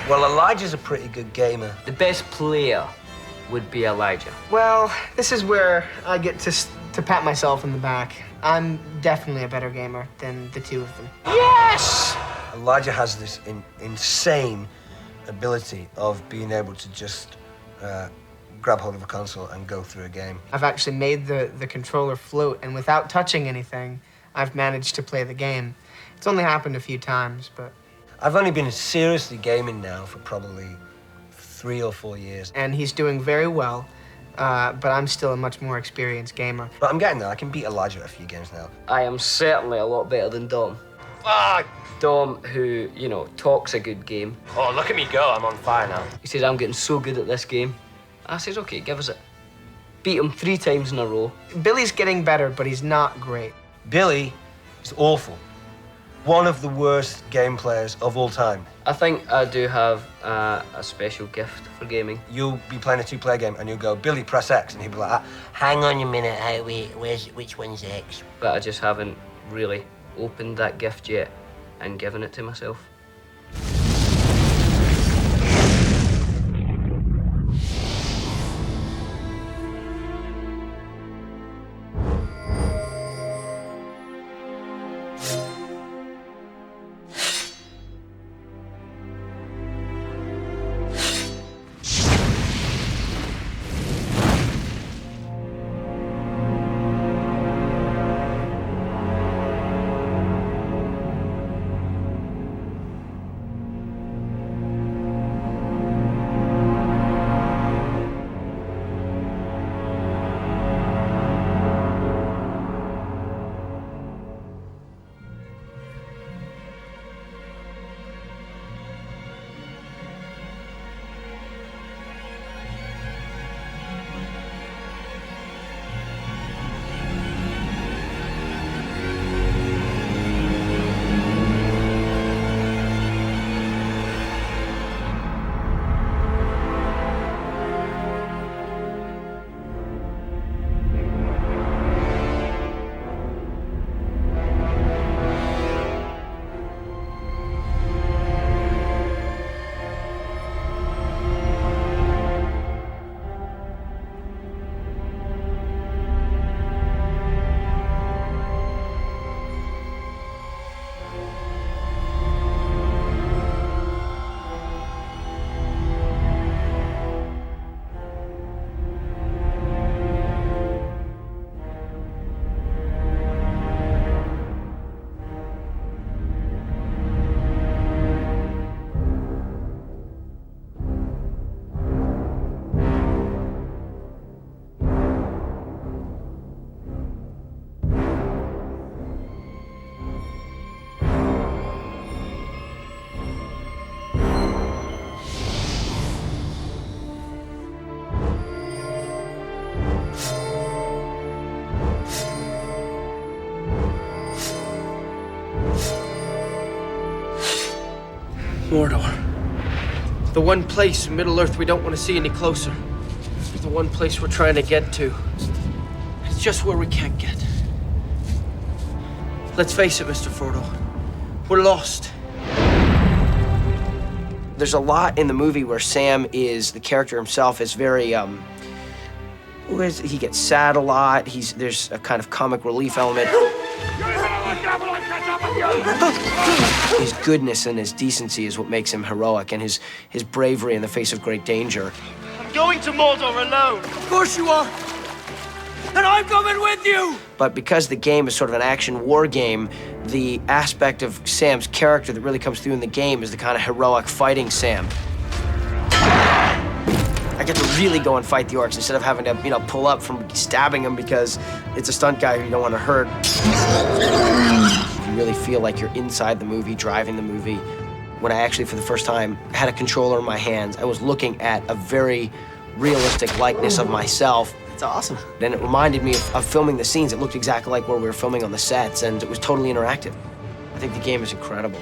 Well, Elijah's a pretty good gamer. The best player would be Elijah. Well, this is where I get to pat myself in the back. I'm definitely a better gamer than the two of them. Yes! Elijah has this insane ability of being able to just grab hold of a console and go through a game. I've actually made the controller float, and without touching anything, I've managed to play the game. It's only happened a few times, but... I've only been seriously gaming now for probably 3 or 4 years. And he's doing very well, but I'm still a much more experienced gamer. But I'm getting there. I can beat Elijah at a few games now. I am certainly a lot better than Dom. Ah! Dom, who, you know, talks a good game. Oh, look at me go. I'm on fire now. He says, I'm getting so good at this game. I says, okay, give us it. Beat him 3 times in a row. Billy's getting better, but he's not great. Billy is awful. One of the worst game players of all time. I think I do have a special gift for gaming. You'll be playing a 2-player game and you'll go, Billy, press X. And he'll be like, hang on a minute, which one's X? But I just haven't really opened that gift yet and given it to myself. Mordor. The one place in Middle-earth we don't want to see any closer. It's the one place we're trying to get to. It's just where we can't get. Let's face it, Mr. Frodo. We're lost. There's a lot in the movie where Sam is, the character himself is very, he gets sad a lot. There's a kind of comic relief element. His goodness and his decency is what makes him heroic, and his bravery in the face of great danger. I'm going to Mordor alone. Of course you are. And I'm coming with you. But because the game is sort of an action war game, the aspect of Sam's character that really comes through in the game is the kind of heroic fighting Sam. I get to really go and fight the orcs instead of having to, pull up from stabbing them because it's a stunt guy who you don't want to hurt. You really feel like you're inside the movie, driving the movie. When I actually, for the first time, had a controller in my hands, I was looking at a very realistic likeness of myself. It's awesome. And it reminded me of filming the scenes. It looked exactly like where we were filming on the sets, and it was totally interactive. I think the game is incredible.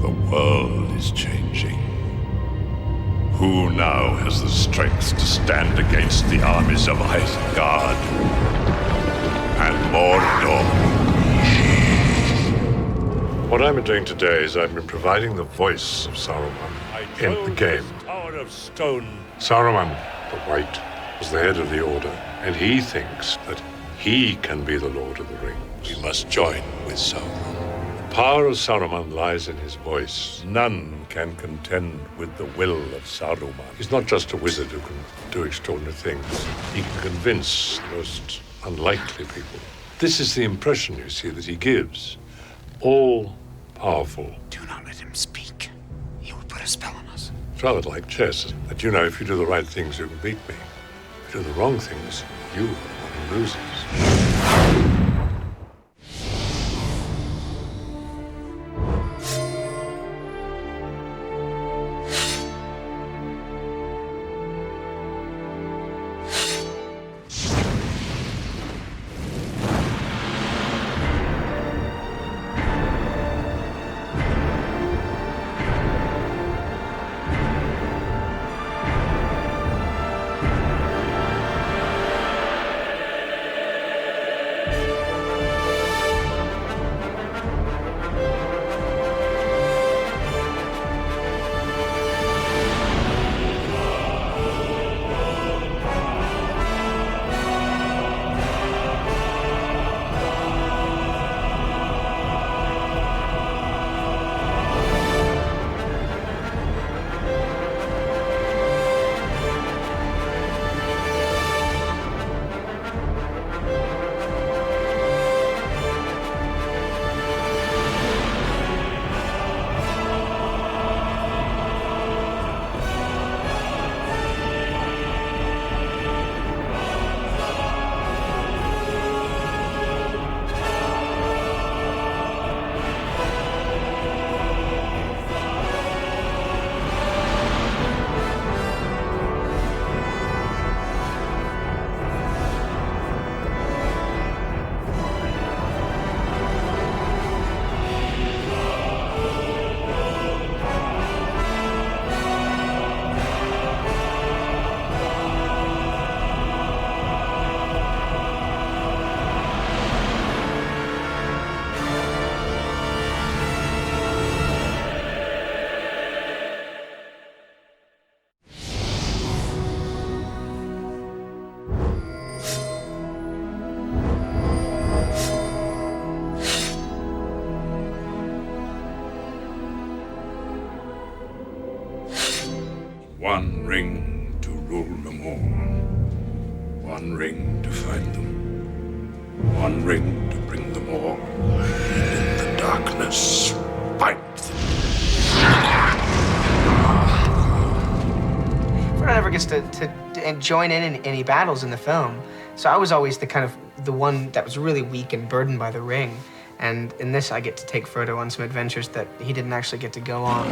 The world is changing. Who now has the strength to stand against the armies of Isengard and Mordor? What I've been doing today is I've been providing the voice of Saruman in the game. Tower of Stone. Saruman, the White, was the head of the Order, and he thinks that he can be the Lord of the Rings. We must join with Sauron. The power of Saruman lies in his voice. None can contend with the will of Saruman. He's not just a wizard who can do extraordinary things. He can convince the most unlikely people. This is the impression, you see, that he gives. All powerful. Do not let him speak. He will put a spell on us. It's rather like chess. That, you know, if you do the right things, you can beat me. If you do the wrong things, you are the one who loses. One ring to rule them all. One ring to find them. One ring to bring them all. And in the darkness, fight them. Frodo never gets to join in any battles in the film, so I was always the one that was really weak and burdened by the ring. And in this, I get to take Frodo on some adventures that he didn't actually get to go on.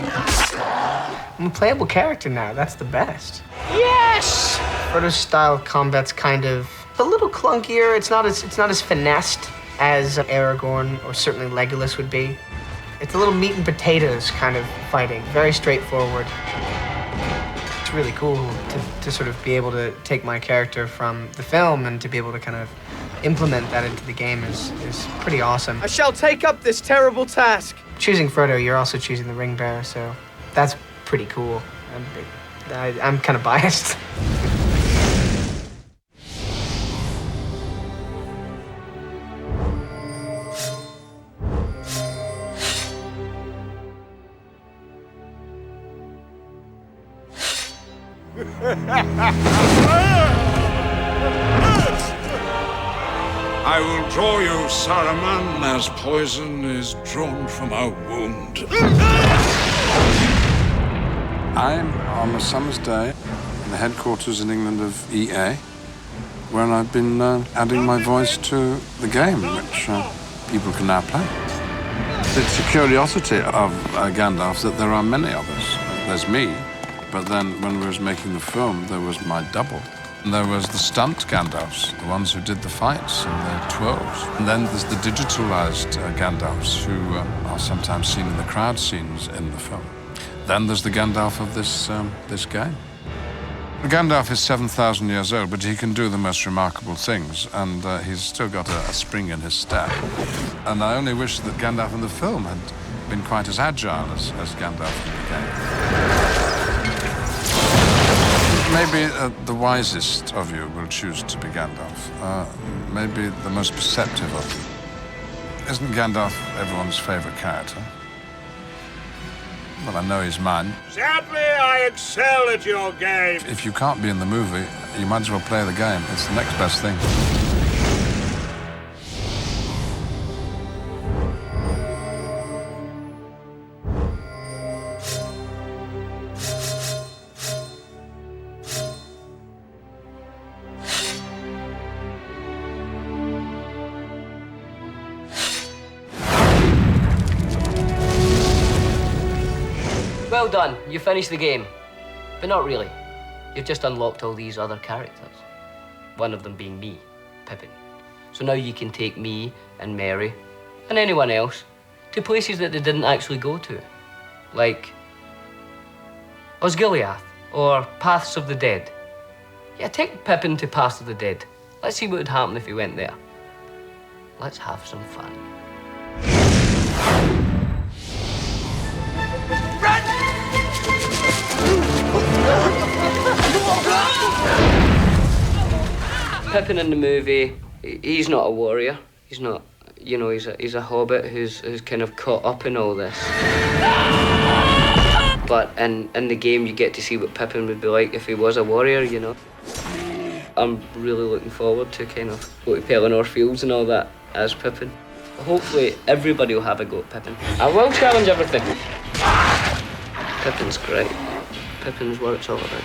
I'm a playable character now. That's the best. Yes! Frodo's style of combat's kind of a little clunkier. It's not as finessed as Aragorn or certainly Legolas would be. It's a little meat and potatoes kind of fighting. Very straightforward. It's really cool to sort of be able to take my character from the film and to be able to kind of implement that into the game is pretty awesome. I shall take up this terrible task. Choosing Frodo, you're also choosing the ring bearer, so that's pretty cool. I'm kind of biased. I will draw you, Saruman, as poison is drawn from a wound. I'm on a summer's day in the headquarters in England of EA, where I've been adding my voice to the game, which people can now play. It's a curiosity of Gandalf that there are many of us. There's me, but then when we was making the film, there was my double. And there was the stunt Gandalfs, the ones who did the fights and the twirls. And then there's the digitalized Gandalfs who are sometimes seen in the crowd scenes in the film. Then there's the Gandalf of this game. Gandalf is 7,000 years old, but he can do the most remarkable things, and he's still got a spring in his step. And I only wish that Gandalf in the film had been quite as agile as Gandalf in the game. Maybe the wisest of you will choose to be Gandalf. Maybe the most perceptive of you. Isn't Gandalf everyone's favorite character? Well, I know he's mine. Sadly, I excel at your game. If you can't be in the movie, you might as well play the game. It's the next best thing. Well done, you finished the game. But not really. You've just unlocked all these other characters. One of them being me, Pippin. So now you can take me and Mary and anyone else to places that they didn't actually go to. Like Osgiliath or Paths of the Dead. Yeah, take Pippin to Paths of the Dead. Let's see what would happen if he went there. Let's have some fun. Pippin in the movie, he's not a warrior. He's not, you know, he's a hobbit who's kind of caught up in all this. But in the game, you get to see what Pippin would be like if he was a warrior, you know. I'm really looking forward to kind of go to Pelennor Fields and all that as Pippin. Hopefully, everybody will have a go at Pippin. I will challenge everything. Pippin's great. Pippin's what it's all about.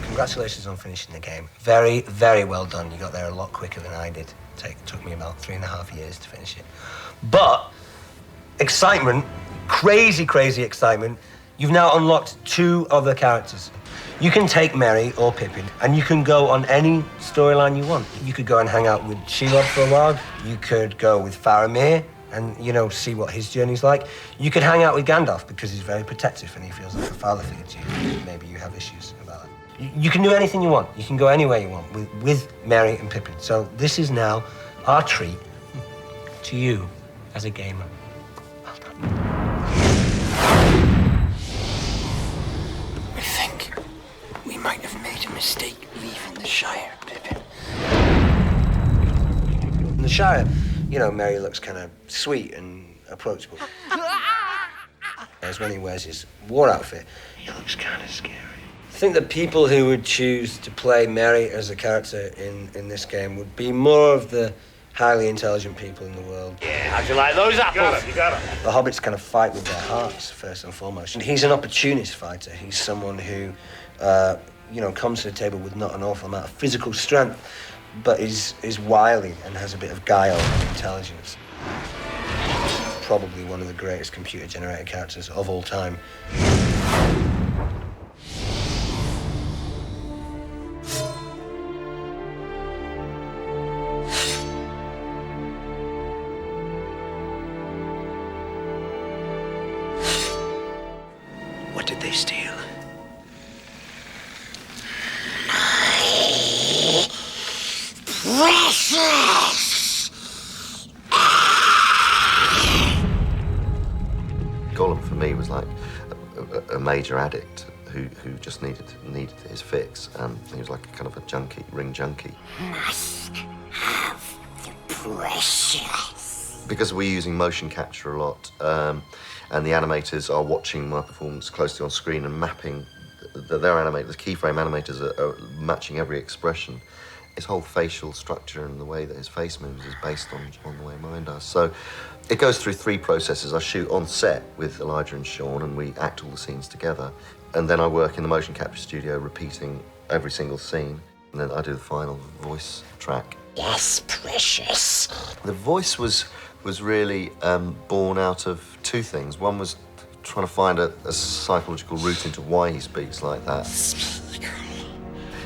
Congratulations on finishing the game. Very, very well done. You got there a lot quicker than I did. Took me about 3.5 years to finish it. But excitement, crazy excitement. You've now unlocked 2 other characters. You can take Merry or Pippin, and you can go on any storyline you want. You could go and hang out with Shelob for a while. You could go with Faramir and, you know, see what his journey's like. You could hang out with Gandalf because he's very protective and he feels like a father figure to you. Maybe you have issues about that. You can do anything you want. You can go anywhere you want with Merry and Pippin. So this is now our treat to you as a gamer. Well done. I think we might have made a mistake leaving the Shire, Pippin. In the Shire, you know, Merry looks kind of sweet and approachable. Whereas when he wears his war outfit, he looks kind of scary. I think the people who would choose to play Merry as a character in this game would be more of the highly intelligent people in the world. Yeah, how'd you like those apples? You got it. The hobbits kind of fight with their hearts, first and foremost. And he's an opportunist fighter. He's someone who, you know, comes to the table with not an awful amount of physical strength, but is wily and has a bit of guile and intelligence. Probably one of the greatest computer-generated characters of all time. What did they steal? Precious! Gollum for me was like a major addict who just needed his fix, and he was like a kind of a junkie, ring junkie. Must have the precious. Because we're using motion capture a lot, and the animators are watching my performance closely on screen and mapping. Their animators, the keyframe animators are matching every expression. His whole facial structure and the way that his face moves is based on the way mine does. So it goes through 3 processes. I shoot on set with Elijah and Sean, and we act all the scenes together. And then I work in the motion capture studio repeating every single scene. And then I do the final voice track. Yes, precious. The voice was really born out of 2 things. One was trying to find a psychological route into why he speaks like that.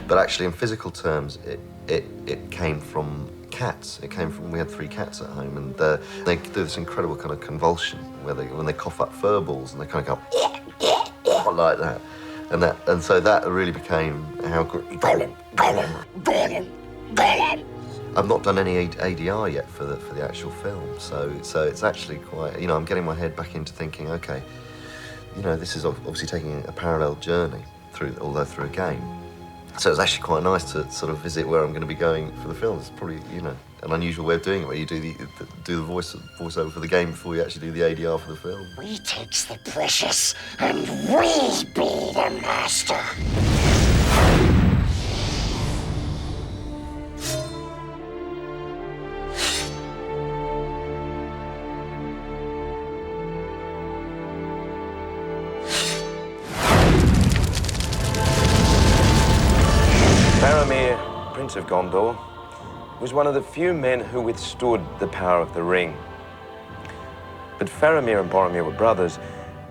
But actually, in physical terms, it came from cats. It came from, we had 3 cats at home, and they do this incredible kind of convulsion where when they cough up fur balls and they kind of go like that. And so that really became how I've not done any ADR yet for the actual film, so it's actually quite, you know, I'm getting my head back into thinking, okay, you know, this is obviously taking a parallel journey although through a game. So it's actually quite nice to sort of visit where I'm going to be going for the film. It's probably, you know, an unusual way of doing it, where you do the voiceover for the game before you actually do the ADR for the film. We takes the precious and we be the master. Faramir, Prince of Gondor, was one of the few men who withstood the power of the ring. But Faramir and Boromir were brothers,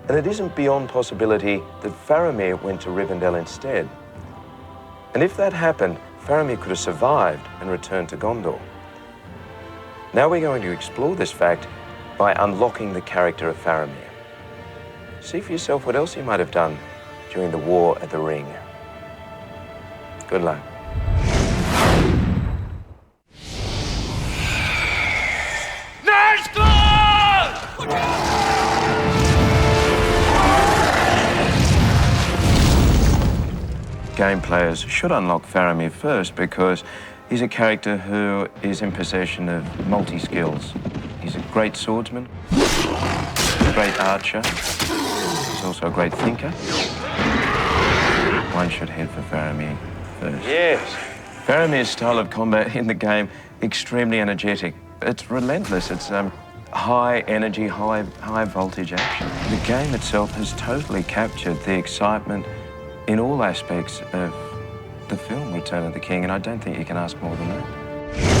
and it isn't beyond possibility that Faramir went to Rivendell instead. And if that happened, Faramir could have survived and returned to Gondor. Now we're going to explore this fact by unlocking the character of Faramir. See for yourself what else he might have done during the War of the Ring. Good luck. Nice close! Game players should unlock Faramir first because he's a character who is in possession of multi-skills. He's a great swordsman, a great archer, he's also a great thinker. One should head for Faramir first. Yes. Faramir's style of combat in the game, extremely energetic. It's relentless. It's high energy, high voltage action. The game itself has totally captured the excitement in all aspects of the film Return of the King, and I don't think you can ask more than that.